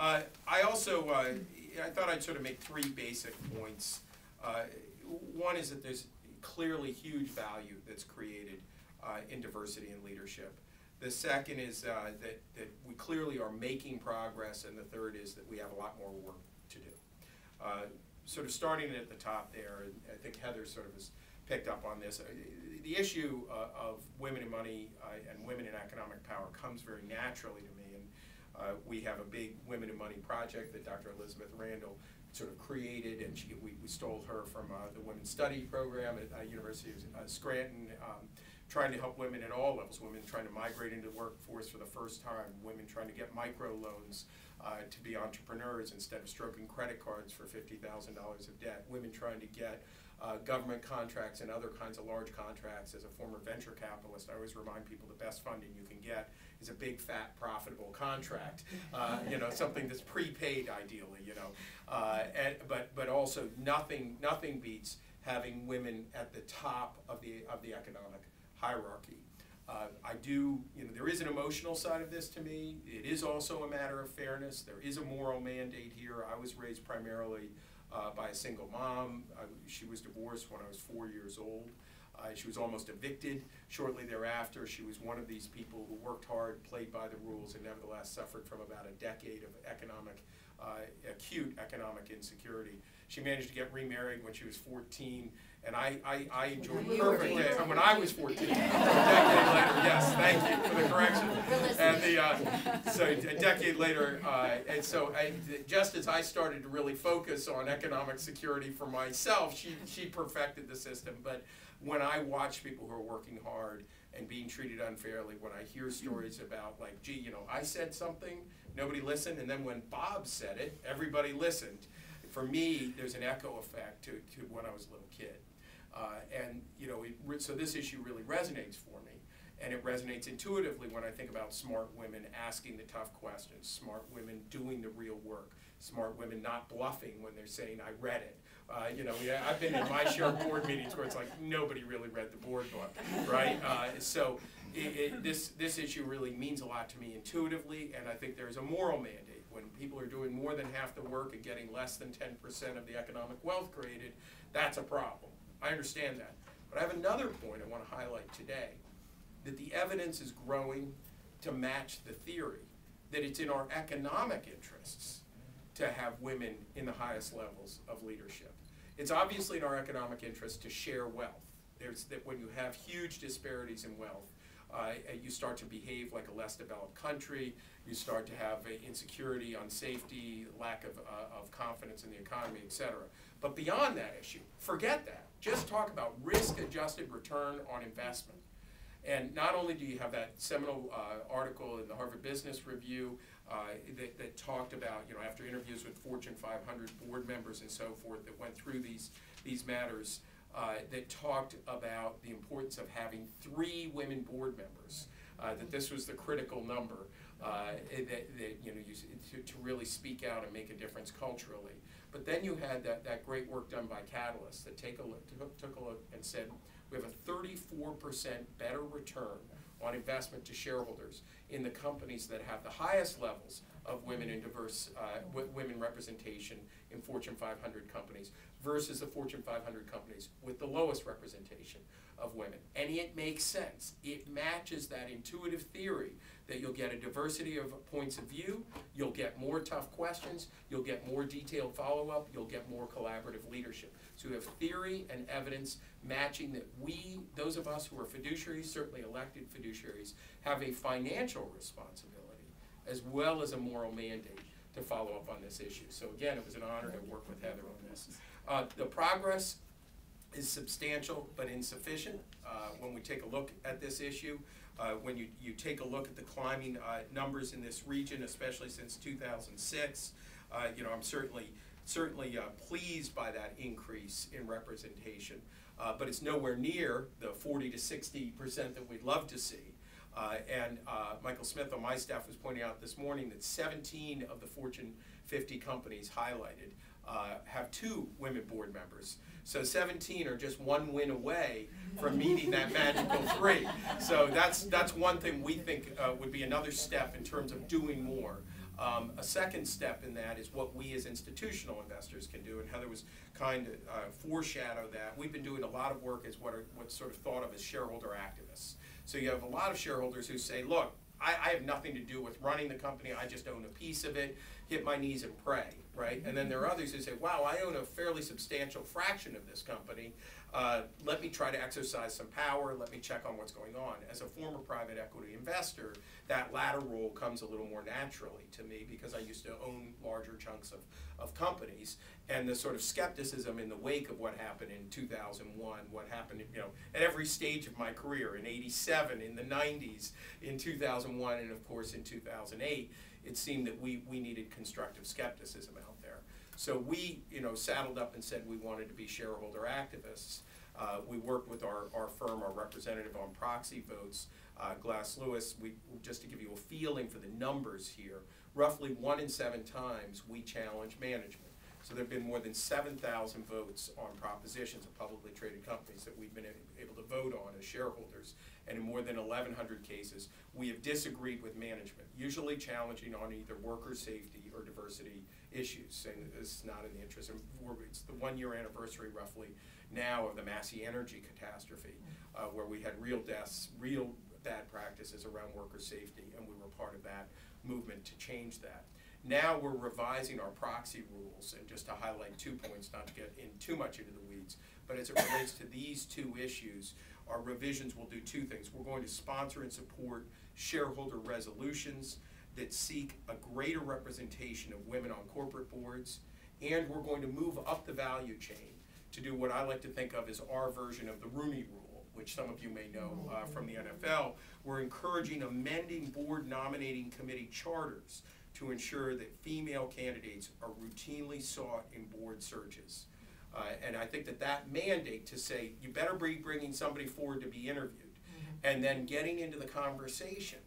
I also, I thought I'd sort of make three basic points. One is that there's clearly huge value that's created in diversity and leadership. The second is that we clearly are making progress, and the third is that we have a lot more work to do. Sort of starting at the top there, and I think Heather sort of has picked up on this, the issue of women in money and women in economic power comes very naturally to me, and we have a big Women in Money project that Dr. Elizabeth Randall sort of created, and we stole her from the Women's Study program at University of Scranton, trying to help women at all levels, women trying to migrate into the workforce for the first time, women trying to get microloans to be entrepreneurs instead of stroking credit cards for $50,000 of debt, women trying to get government contracts and other kinds of large contracts. As a former venture capitalist, I always remind people the best funding you can get is a big, fat, profitable contract. You know, something that's prepaid, ideally. You know, but also nothing beats having women at the top of the economic hierarchy. You know, there is an emotional side of this to me. It is also a matter of fairness. There is a moral mandate here. I was raised primarily by a single mom. She was divorced when I was 4 years old. She was almost evicted shortly thereafter. She was one of these people who worked hard, played by the rules, and nevertheless suffered from about a decade of acute economic insecurity. She managed to get remarried when she was 14, and I enjoyed perfect day. When I was 14, so a decade later, yes, thank you for the correction. And so a decade later, and so just as I started to really focus on economic security for myself, she perfected the system. But when I watch people who are working hard and being treated unfairly, when I hear stories about, like, gee, you know, I said something, nobody listened, and then when Bob said it, everybody listened. For me, there's an echo effect to when I was a little kid. And, you know, so this issue really resonates for me. And it resonates intuitively when I think about smart women asking the tough questions, smart women doing the real work, smart women not bluffing when they're saying, I read it. You know, I've been in my share of board meetings where it's like, nobody really read the board book, right? So this issue really means a lot to me intuitively, and I think there's a moral mandate. When people are doing more than half the work and getting less than 10% of the economic wealth created, that's a problem. I understand that. But I have another point I want to highlight today, that the evidence is growing to match the theory, that it's in our economic interests to have women in the highest levels of leadership. It's obviously in our economic interest to share wealth. There's that when you have huge disparities in wealth, you start to behave like a less developed country. You start to have insecurity on safety, lack of confidence in the economy, et cetera. But beyond that issue, forget that. Just talk about risk-adjusted return on investment. And not only do you have that seminal article in the Harvard Business Review that talked about, you know, after interviews with Fortune 500 board members and so forth, that went through these matters, that talked about the importance of having 3 women board members, that this was the critical number that you know, to really speak out and make a difference culturally. But then you had that great work done by Catalyst that took a look and said, we have a 34% better return on investment to shareholders in the companies that have the highest levels of women in diverse women representation in Fortune 500 companies versus the Fortune 500 companies with the lowest representation of women. And it makes sense. It matches that intuitive theory that you'll get a diversity of points of view, you'll get more tough questions, you'll get more detailed follow-up, you'll get more collaborative leadership. So we have theory and evidence matching that those of us who are fiduciaries, certainly elected fiduciaries, have a financial responsibility as well as a moral mandate to follow up on this issue. So again, it was an honor to work with Heather on this. The progress is substantial but insufficient when we take a look at this issue. When you take a look at the climbing numbers in this region, especially since 2006, you know, I'm certainly pleased by that increase in representation, but it's nowhere near the 40 to 60% that we'd love to see. And Michael Smith on my staff was pointing out this morning that 17 of the Fortune 50 companies highlighted have 2 women board members. So 17 are just one win away from meeting that magical 3. So that's one thing we think would be another step in terms of doing more A second step in that is what we as institutional investors can do, and Heather was kind of foreshadow that. We've been doing a lot of work as what's sort of thought of as shareholder activists. So you have a lot of shareholders who say, look, I have nothing to do with running the company, I just own a piece of it, hit my knees and pray, right? And then there are others who say, wow, I own a fairly substantial fraction of this company, let me try to exercise some power, let me check on what's going on. As a former private equity investor, that latter role comes a little more naturally to me because I used to own larger chunks of companies, and the sort of skepticism in the wake of what happened in 2001, what happened at every stage of my career, in '87, in the '90s, in 2001, and of course in 2008, it seemed that we needed constructive skepticism out there. So we saddled up and said we wanted to be shareholder activists. We worked with our firm, our representative on proxy votes, Glass Lewis. Just to give you a feeling for the numbers here, roughly 1 in 7 times we challenge management. So there have been more than 7,000 votes on propositions of publicly traded companies that we've been able to vote on as shareholders. And in more than 1,100 cases, we have disagreed with management, usually challenging on either worker safety or diversity issues, saying that this is not in the interest. And it's the 1-year anniversary, roughly, now of the Massey Energy catastrophe, where we had real deaths, real bad practices around worker safety, and we were part of that movement to change that. Now we're revising our proxy rules, and just to highlight 2 points, not to get in too much into the weeds, but as it relates to these 2 issues, our revisions will do 2 things. We're going to sponsor and support shareholder resolutions that seek a greater representation of women on corporate boards, and we're going to move up the value chain to do what I like to think of as our version of the Rooney Rule, which some of you may know from the NFL. We're encouraging amending board nominating committee charters to ensure that female candidates are routinely sought in board searches. And I think that mandate to say, you better be bringing somebody forward to be interviewed, and then getting into the conversation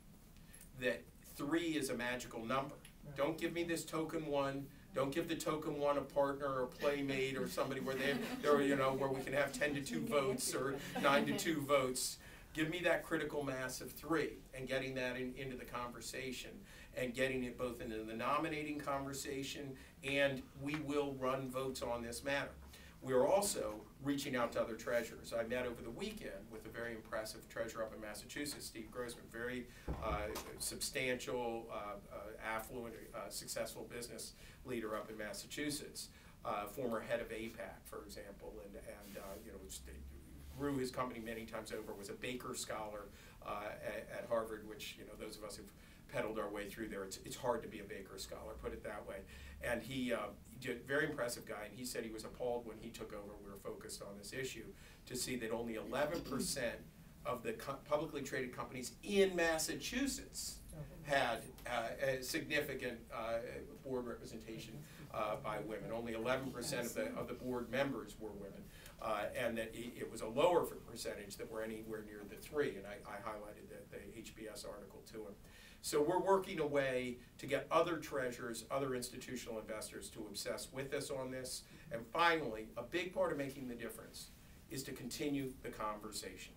that 3 is a magical number. Don't give me this token 1. Don't give the token 1 a partner or a playmate or somebody where where we can have 10 to 2 votes or 9 to 2 votes. Give me that critical mass of 3 and getting that into the conversation and getting it both into the nominating conversation, and we will run votes on this matter. We are also reaching out to other treasurers. I met over the weekend with a very impressive treasurer up in Massachusetts, Steve Grossman, very substantial, affluent, successful business leader up in Massachusetts, former head of APAC, for example, and grew his company many times over, was a Baker Scholar at Harvard, which those of us who've pedaled our way through there, it's hard to be a Baker Scholar, put it that way. And he did very impressive guy, and he said he was appalled when he took over. We were focused on this issue to see that only 11% of the publicly traded companies in Massachusetts had a significant board representation by women. Only 11% of the board members were women, and that it was a lower percentage that were anywhere near the 3. And I highlighted the HBS article to him. So we're working a way to get other treasurers, other institutional investors to obsess with us on this. And finally, a big part of making the difference is to continue the conversation.